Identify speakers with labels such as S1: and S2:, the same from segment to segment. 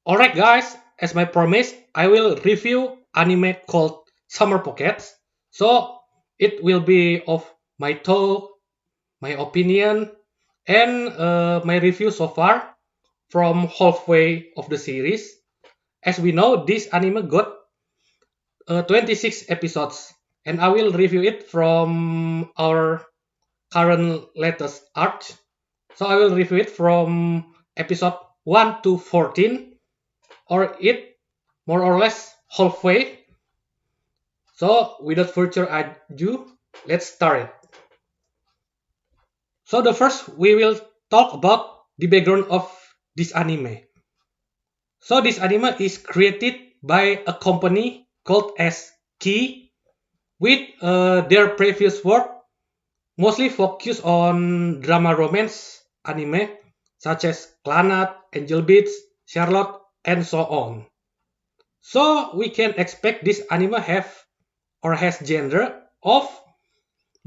S1: Alright guys, as my promise, I will review anime called Summer Pockets. So it will be of my talk, my opinion, and my review so far from halfway of the series. As we know, this anime got 26 episodes, and I will review it from our current latest arc. So I will review it from episode 1 to 14, or it more or less halfway. So without further ado, let's start it. So the first we will talk about the background of this anime. So this anime is created by a company called as Key, with their previous work mostly focused on drama romance anime such as Clannad, Angel Beats, Charlotte, and so on. So we can expect this anime have or has genre of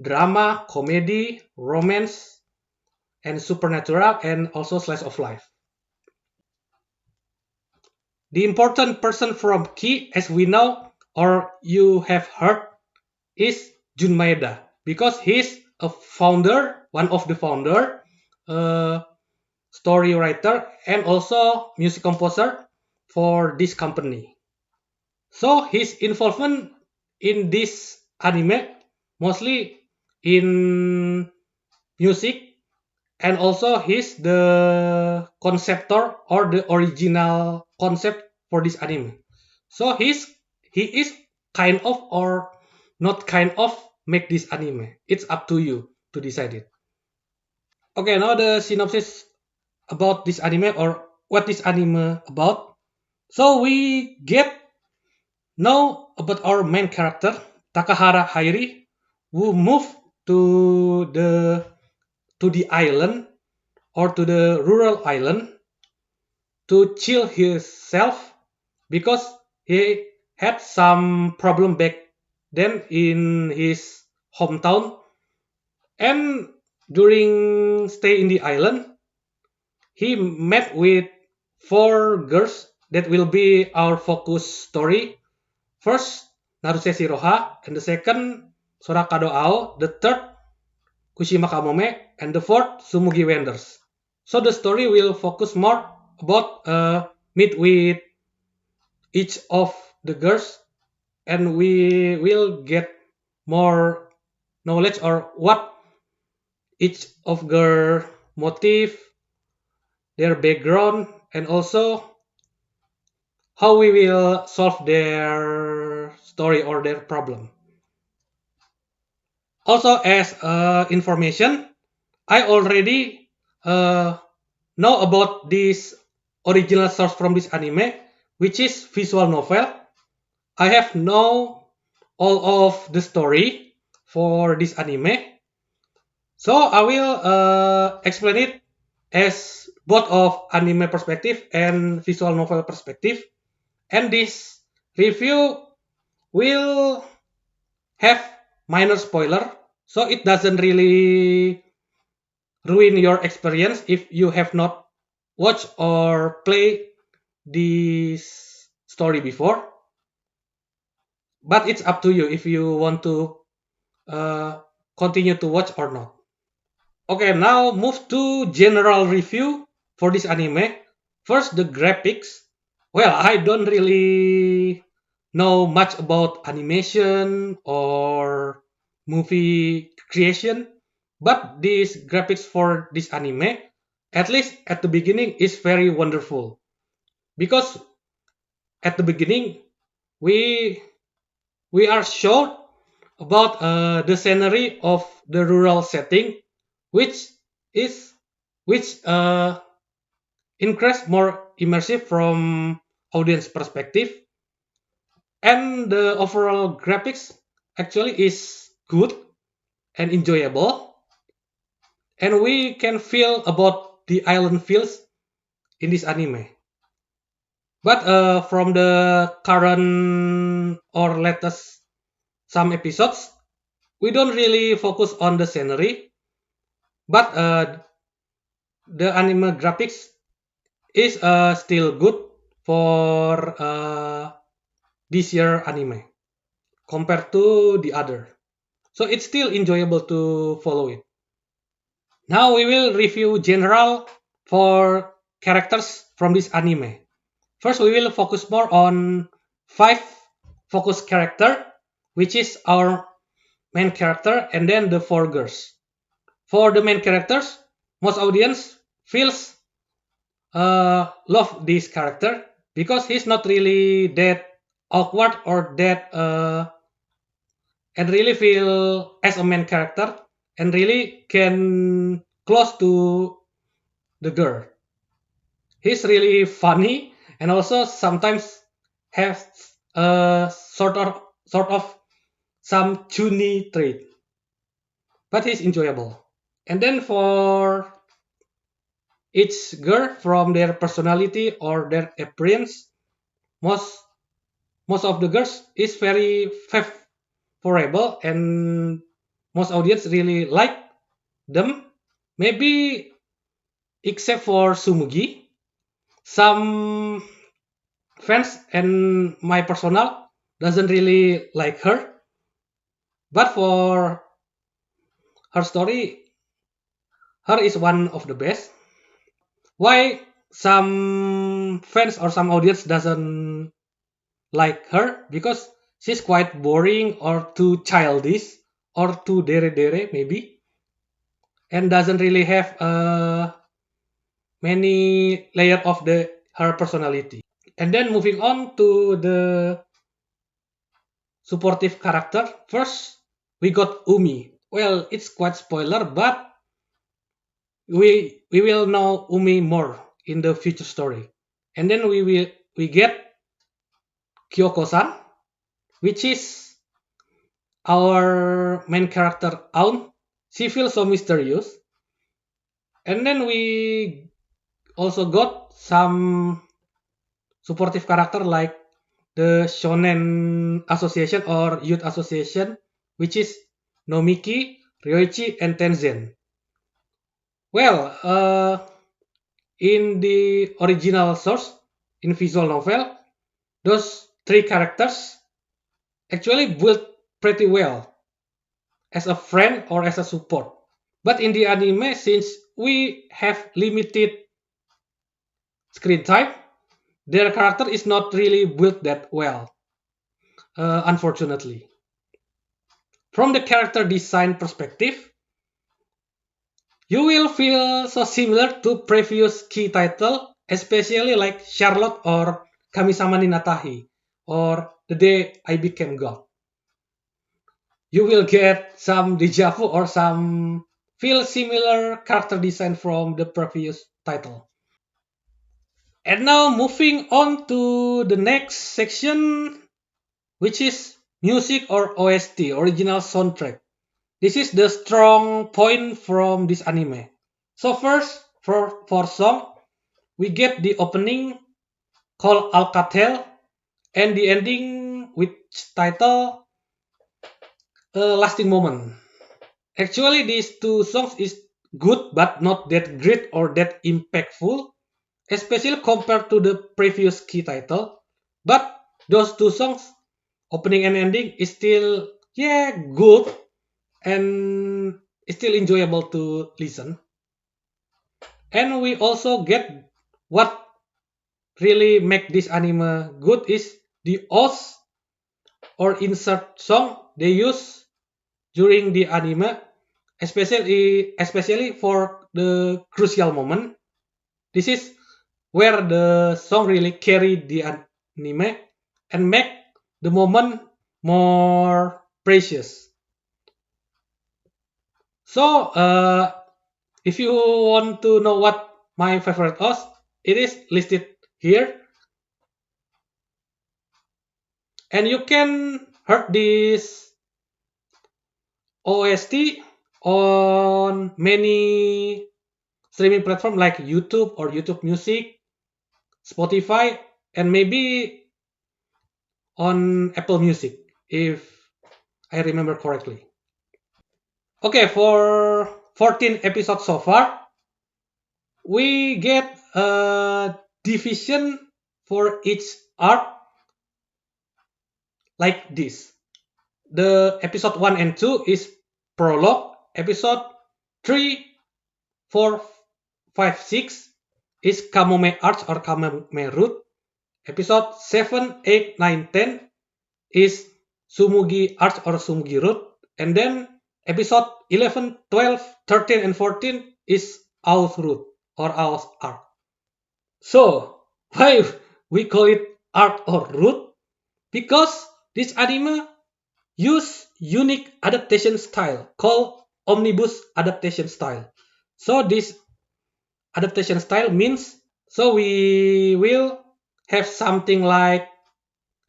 S1: drama, comedy, romance, and supernatural, and also slice of life. The important person from Key, as we know or you have heard, is Jun Maeda because he's a founder, one of the founder, uh, story writer, and also music composer for this company. So his involvement in this anime mostly in music, and also he's the conceptor or the original concept for this anime. So he is kind of or not kind of make this anime. It's up to you to decide it. Okay, now the synopsis about this anime or what this anime about. So we get know about our main character Takahara Hairi, who moved to the to the island or to the rural island to chill himself because he had some problem back then in his hometown, and during stay in the island he met with four girls that will be our focus story. First, Naruse Shiroha, and the second, Sorakado Ao, the third, Kushima Kamome, and the fourth, Sumugi Wenders. So the story will focus more about meet with each of the girls, and we will get more knowledge or what each of their motive, their background, and also how we will solve their story or their problem. Also, as information, I already uh, know about this original source from this anime, which is visual novel. I have know all of the story for this anime, so I will explain it as both of anime perspective and visual novel perspective. And this review will have minor spoiler, so it doesn't really ruin your experience if you have not watched or play this story before. But it's up to you if you want to uh, continue to watch or not. Okay, now move to general review for this anime. First, the graphics. Well, I don't really know much about animation or movie creation, but these graphics for this anime, at least at the beginning, is very wonderful. Because at the beginning, we we are shown about the scenery of the rural setting, which is which increase more immersive from audience perspective, and the overall graphics actually is good and enjoyable, and we can feel about the island feels in this anime. But from the current or latest some episodes, we don't really focus on the scenery, but the anime graphics is still good, for this year anime compared to the other. So it's still enjoyable to follow it. Now we will review general for characters from this anime. First, we will focus more on 5 focus character, which is our main character, and then the 4 girls. For the main characters, most audience feels love this character because he's not really that awkward or that and really feel as a main character and really can close to the girl. He's really funny and also sometimes has a sort of some chuny trait, but he's enjoyable. And then for each girl from their personality or their appearance, most most of the girls is very favorable and most audience really like them. Maybe except for Sumugi, some fans and my personal doesn't really like her. But for her story, her is one of the best. Why some fans or some audience doesn't like her? Because she's quite boring or too childish or too dere maybe, and doesn't really have many layer of the her personality. And then moving on to the supportive character. First, we got Umi. Well, it's quite spoiler, but we will know Umi more in the future story. And then we get Kyoko-san, which is our main character Aun. She feels so mysterious. And then we also got some supportive character like the Shonen Association or Youth Association, which is Nomiki, Ryoichi, and Tenzen. Well, in the original source, in visual novel, those 3 characters actually built pretty well as a friend or as a support. But in the anime, since we have limited screen time, their character is not really built that well, unfortunately. From the character design perspective, you will feel so similar to previous key title, especially like Charlotte or Kamisama ni Natahi or The Day I Became God. You will get some deja vu or some feel similar character design from the previous title. And now moving on to the next section, which is music or OST, original soundtrack. This is the strong point from this anime. So first, for song, we get the opening called Alcatel and the ending with title Lasting Moment. Actually, these 2 songs is good but not that great or that impactful, especially compared to the previous key title. But those 2 songs, opening and ending, is still good and it's still enjoyable to listen. And we also get what really make this anime good is the OS or insert song they use during the anime, especially for the crucial moment. This is where the song really carry the anime and make the moment more precious. So, if you want to know what my favorite OS, it is listed here, and you can hear this OST on many streaming platforms like YouTube or YouTube Music, Spotify, and maybe on Apple Music if I remember correctly. Okay, for 14 episodes so far, we get a division for each arc like this. The episode 1 and 2 is prologue. Episode 3, 4, 5, 6 is Kamome Arch or Kamome Root. Episode 7, 8, 9, 10 is Tsumugi Arch or Tsumugi Root. And then episode 11, 12, 13, and 14 is Ao's Root or Ao's Arc. So, why we call it Arc or Root? Because this anime use unique adaptation style called omnibus adaptation style. So this adaptation style means so we will have something like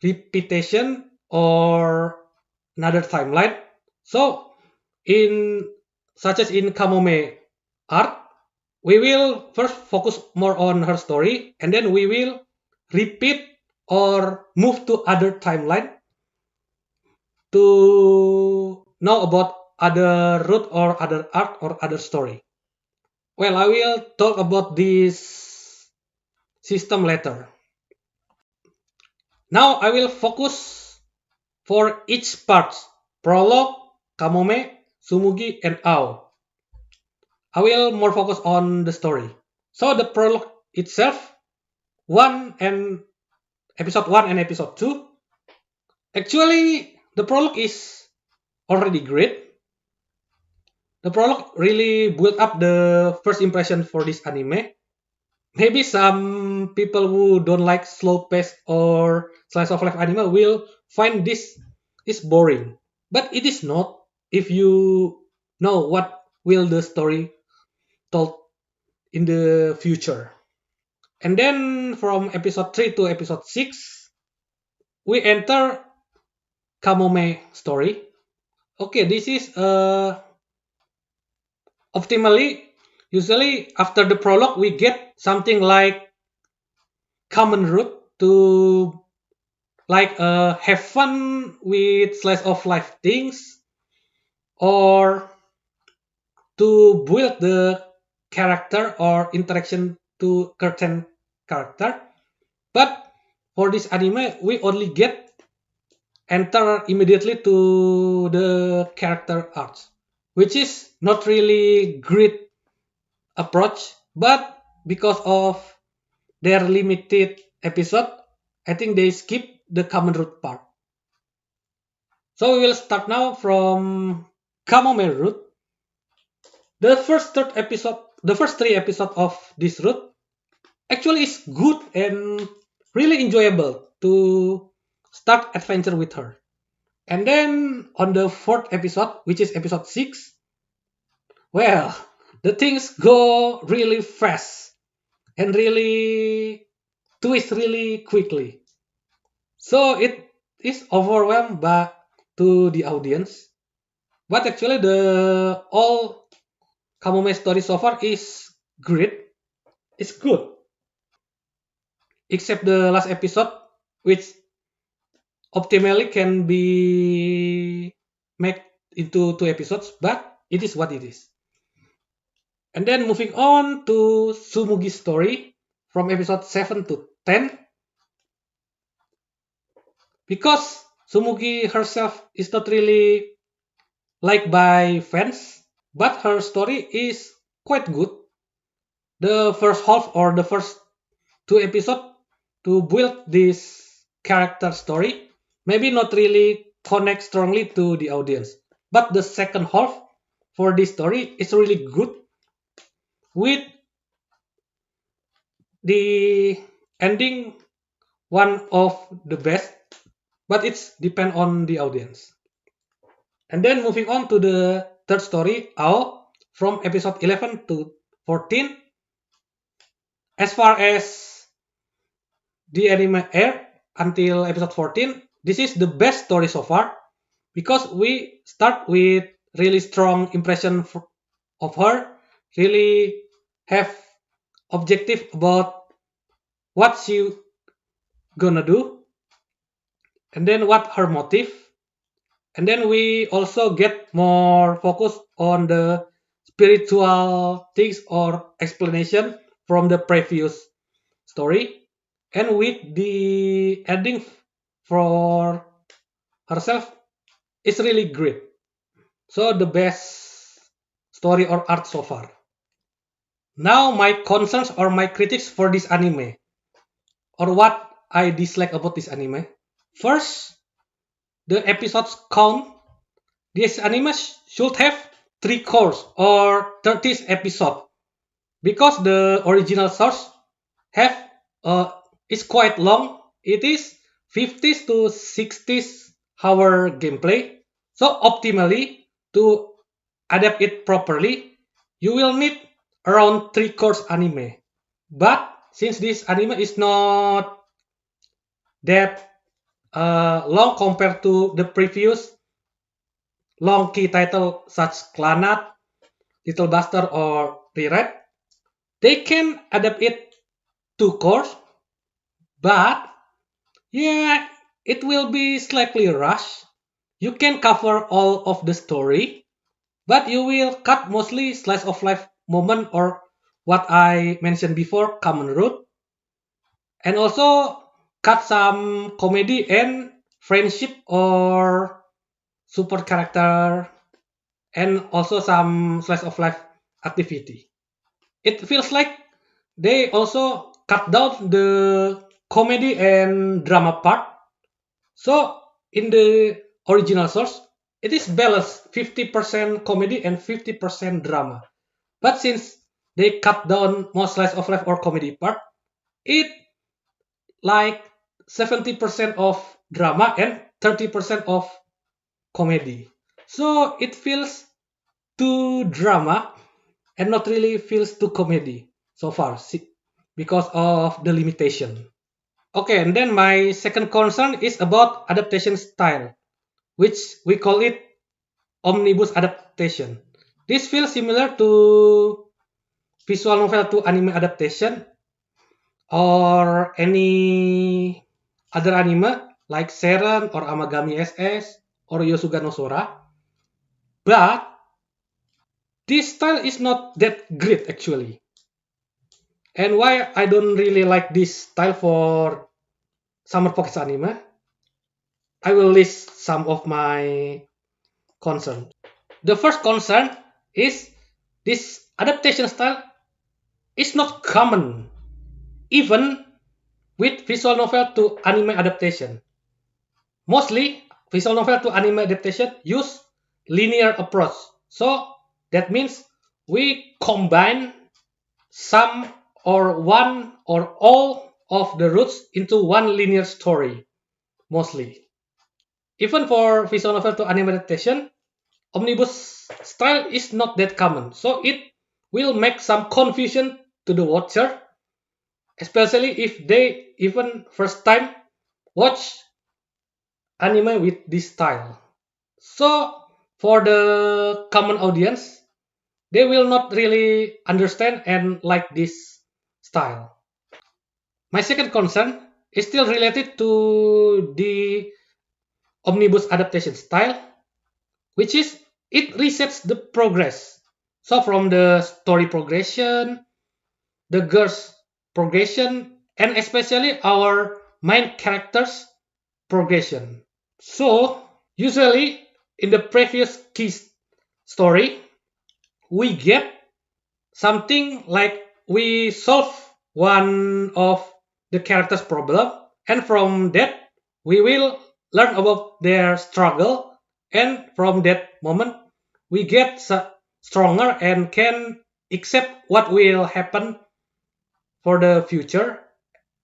S1: repetition or another timeline. So in such as in Kamome arc, we will first focus more on her story and then we will repeat or move to other timeline to know about other route or other arc or other story. Well, I will talk about this system later. Now I will focus for each part. Prologue, Kamome, Tsumugi, and Ao. I will more focus on the story. So the prologue itself, episode 1 and episode 2. Actually, the prologue is already great. The prologue really built up the first impression for this anime. Maybe some people who don't like slow pace or slice of life anime will find this is boring. But it is not if you know what will the story told in the future. And then from episode 3 to episode 6, we enter Kamome story. Okay, this is optimally, usually after the prologue, we get something like common root to like have fun with slice of life things or to build the character or interaction to certain character. But for this anime, we only get enter immediately to the character arcs, which is not really great approach. But because of their limited episode, I think they skip the common root part. So we will start now from Kamome root. The first three episodes of this route actually is good and really enjoyable to start adventure with her. And then on the fourth episode, which is episode 6, well, the things go really fast and really twist really quickly. So it is overwhelmed by to the audience. But actually the all Kamome story so far is great. It's good. Except the last episode, which optimally can be made into 2 episodes, but it is what it is. And then moving on to Tsumugi's story from episode 7 to 10. Because Tsumugi herself is not really liked by fans, but her story is quite good. The first half or the first 2 episodes to build this character story maybe not really connect strongly to the audience, but the second half for this story is really good with the ending one of the best, but it's depend on the audience. And then moving on to the third story, Ao, from episode 11 to 14. As far as the anime aired until episode 14, this is the best story so far because we start with really strong impression of her, really have objective about what she gonna do, and then what her motive, and then we also get more focus on the spiritual things or explanation from the previous story. and with the ending for herself is really great. So the best story or art so far. Now my concerns or my critics for this anime, or what I dislike about this anime. First, the episodes count. This anime should have 3 course or 30 episode because the original source have is quite long. It is 50 to 60 hour gameplay. So optimally to adapt it properly, you will need around 3 course anime. But since this anime is not that long compared to the previous long key title such Clanat, Little Buster, or Rewrite, they can adapt it to course, but yeah, it will be slightly rushed. You can cover all of the story, but you will cut mostly slice of life moment or what I mentioned before, common root, and also cut some comedy and friendship or support character, and also some slice of life activity. It feels like they also cut down the comedy and drama part. So in the original source, it is balanced 50% comedy and 50% drama. But since they cut down most slice of life or comedy part, it like 70% of drama and 30% of comedy. So it feels too drama and not really feels too comedy so far because of the limitation. Okay, and then my second concern is about adaptation style, which we call it omnibus adaptation. This feels similar to visual novel to anime adaptation or any other anime like Seren or Amagami SS or Yosuga no Sora. But this style is not that great actually. And why I don't really like this style for Summer Pockets anime, I will list some of my concerns. The first concern is this adaptation style is not common, even with visual novel to anime adaptation. Mostly, visual novel to anime adaptation use linear approach. So that means we combine some or one or all of the roots into one linear story, mostly. Even for visual novel to anime adaptation, omnibus style is not that common. So it will make some confusion to the watcher, especially if they even first time watch anime with this style. So for the common audience, they will not really understand and like this style. My second concern is still related to the omnibus adaptation style, which is it resets the progress. So from the story progression, the girl's progression, and especially our main character's progression. So usually in the previous key story, we get something like we solve one of the character's problem, and from that we will learn about their struggle, and from that moment we get stronger and can accept what will happen for the future,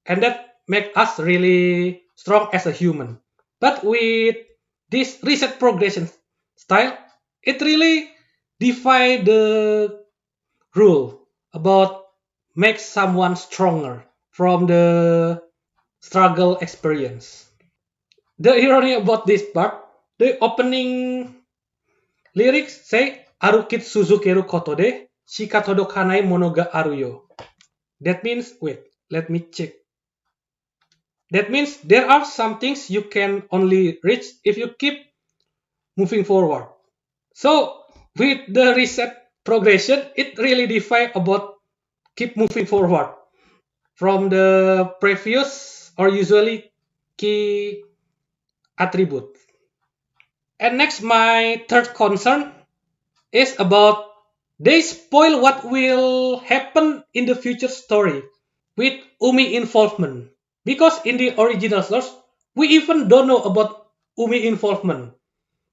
S1: and that make us really strong as a human. But with this reset progression style, it really defy the rule about make someone stronger from the struggle experience. The irony about this part, the opening lyrics say Arukit Suzukeru Kotode Shikatodo Kanai Monoga Aruyo. That means wait, let me check. That means there are some things you can only reach if you keep moving forward. So with the reset progression, it really defy about keep moving forward. from the previous or usually key attribute. And next, my third concern is about they spoil what will happen in the future story with Umi involvement. Because in the original source, we even don't know about Umi involvement.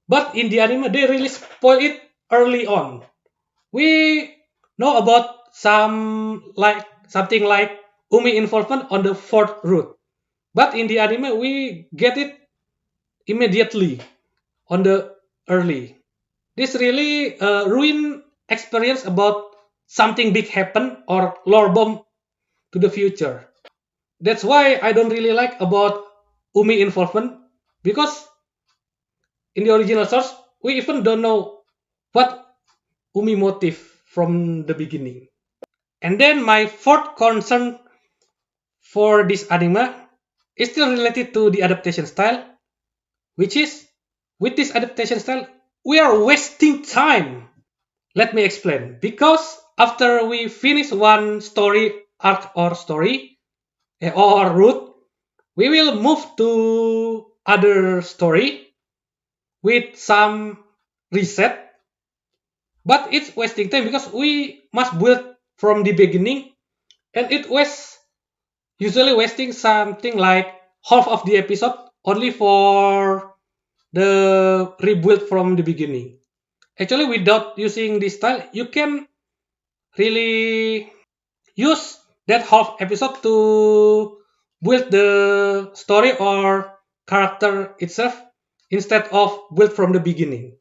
S1: But in the anime, they really spoil it early on. We know about something like Umi involvement on the fourth route. But in the anime, we get it immediately on the early. This really ruin experience about something big happen or lore bomb to the future. That's why I don't really like about Umi involvement because in the original source we even don't know what Umi motive from the beginning. And then my fourth concern for this anime is still related to the adaptation style, which is with this adaptation style we are wasting time. Let me explain. Because after we finish one story arc or story or route, we will move to other story with some reset. But it's wasting time because we must build from the beginning, and it was usually wasting something like half of the episode only for the rebuild from the beginning. Actually, without using this style, you can really use that half episode to build the story or character itself instead of build from the beginning.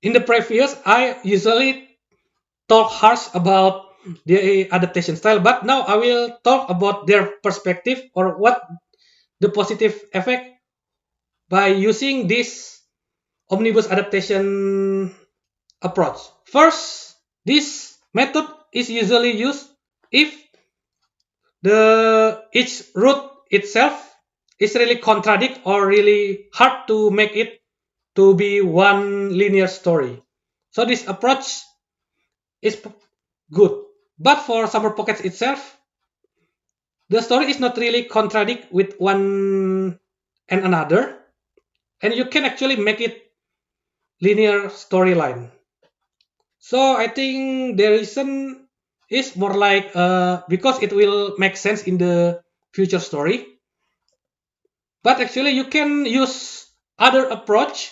S1: In the previous, I usually talk harsh about the adaptation style, but now I will talk about their perspective or what the positive effect by using this omnibus adaptation approach. First, this method is usually used if the each route itself is really contradict or really hard to make it to be one linear story. So this approach is good. But for Summer Pockets itself, the story is not really contradict with one and another, and you can actually make it linear storyline. So I think the reason is more like because it will make sense in the future story. But actually, you can use other approach,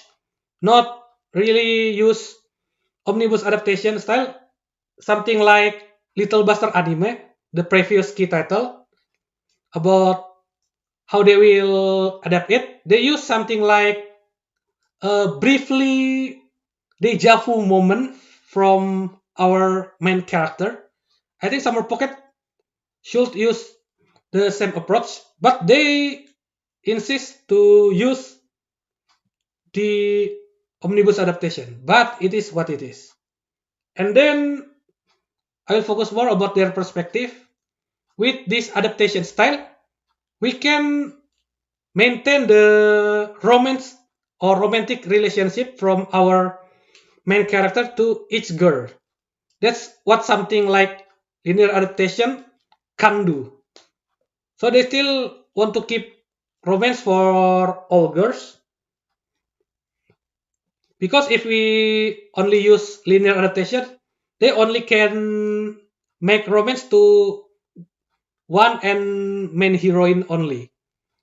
S1: not really use omnibus adaptation style, something like Little Buster Anime, the previous key title, about how they will adapt it. They use something like a briefly deja vu moment from our main character. I think Summer Pocket should use the same approach, but they insist to use the omnibus adaptation. But it is what it is. And then I will focus more about their perspective. With this adaptation style, we can maintain the romance or romantic relationship from our main character to each girl. That's what something like linear adaptation can do. So they still want to keep romance for all girls. Because if we only use linear adaptation, they only can make romance to one and main heroine only.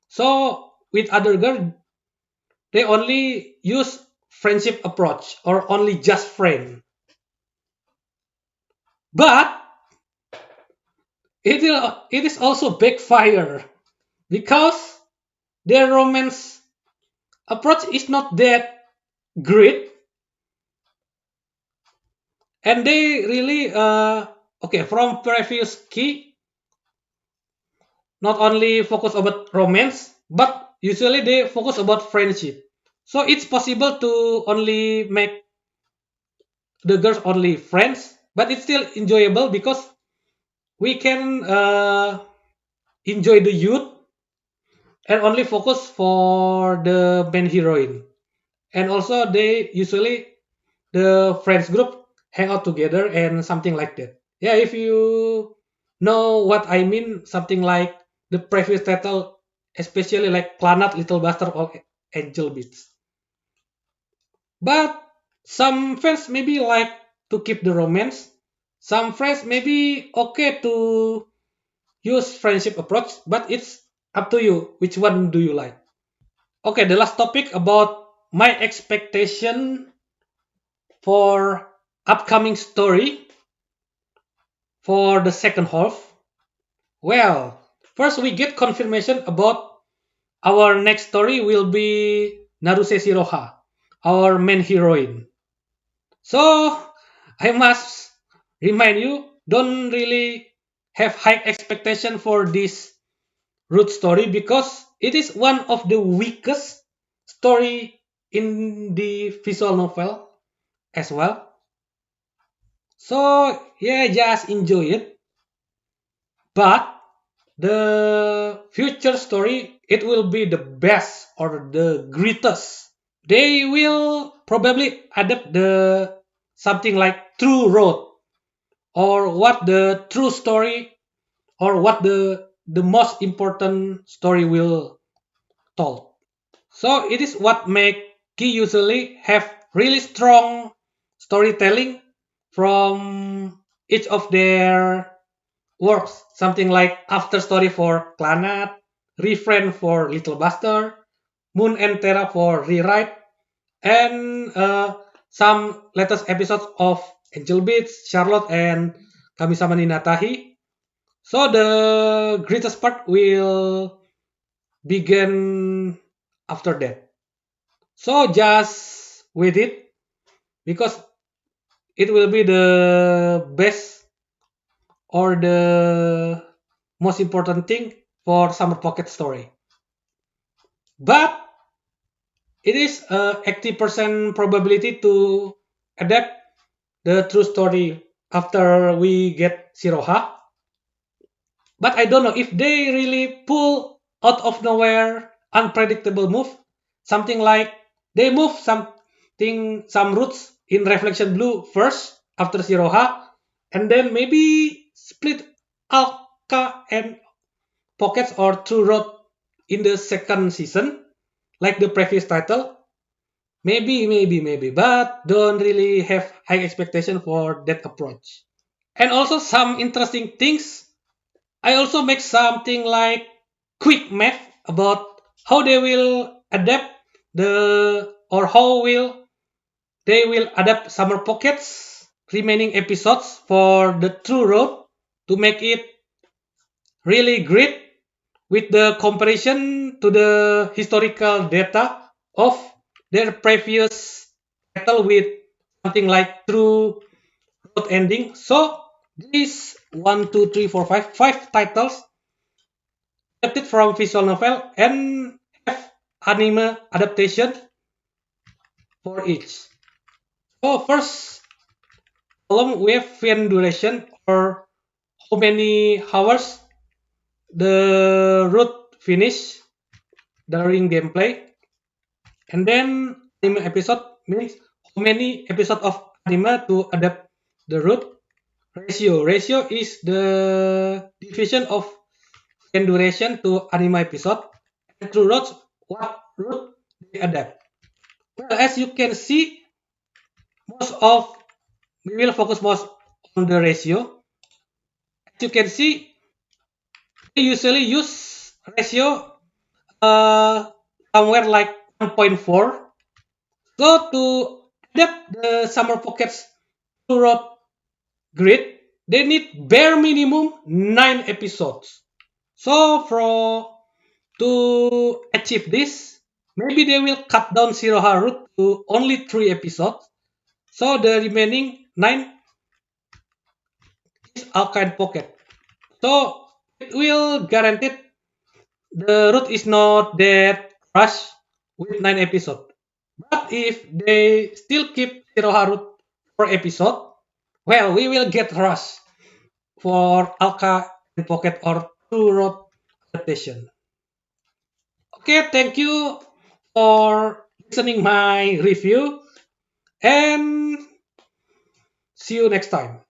S1: So with other girl, they only use friendship approach or only just friend. But it is also backfire because their romance approach is not that great, and they really okay from previous key not only focus about romance but usually they focus about friendship. So it's possible to only make the girls only friends, but it's still enjoyable because we can enjoy the youth and only focus for the main heroine. And also they usually the friends group hang out together and something like that. Yeah, if you know what I mean, something like the previous title, especially like Clannad, Little Bastard, or Angel Beats. But some fans maybe like to keep the romance. Some friends maybe okay to use friendship approach, but it's up to you. Which one do you like? Okay, the last topic about my expectation for upcoming story for the second half. Well, first we get confirmation about our next story will be Naruse Shiroha, our main heroine. So I must remind you, don't really have high expectation for this root story because it is one of the weakest story in the visual novel as well. So yeah, just enjoy it. But the future story, it will be the best or the greatest. They will probably adapt the something like True Road or what the true story or what the most important story will told. So it is what make Key usually have really strong storytelling from each of their works. Something like After Story for Clannad, Refrain for Little Buster, Moon and Terra for Rewrite, and some latest episodes of Angel Beats, Charlotte, and Kamisama ni Natahi. So the greatest part will begin after that. So just with it because it will be the best or the most important thing for Summer Pocket story. But it is a 80% probability to adapt the true story after we get Siroha. But I don't know if they really pull out of nowhere unpredictable move, something like they move some roots in Reflection Blue first after Siroha, and then maybe split Alka and Pockets or True Road in the second season, like the previous title. Maybe, but don't really have high expectation for that approach. And also some interesting things. I also make something like quick math about how they will adapt the or how will they will adapt Summer Pockets remaining episodes for the True Road to make it really great with the comparison to the historical data of their previous title with something like True Road ending. So these 5 titles adapted from visual novel and have anime adaptation for each. So first column we have fan duration or how many hours the route finish during gameplay, and then anime episode means how many episode of anime to adapt the route. Ratio is the division of fan duration to anime episode, and true routes what route they adapt. Well, as you can see, most of we will focus most on the ratio. As you can see, we usually use ratio somewhere like 1.4. So to adapt the summer pockets to road grid, they need bare minimum 9 episodes. So for to achieve this, maybe they will cut down Zero Haru to only 3 episodes. So the remaining 9 is Alkine Pocket. So it will guarantee the route is not that rush with 9 episodes. But if they still keep Zero Haru for episode, well, we will get rush for Alka and Pocket or True Road adaptation. Okay, thank you for listening my review and see you next time.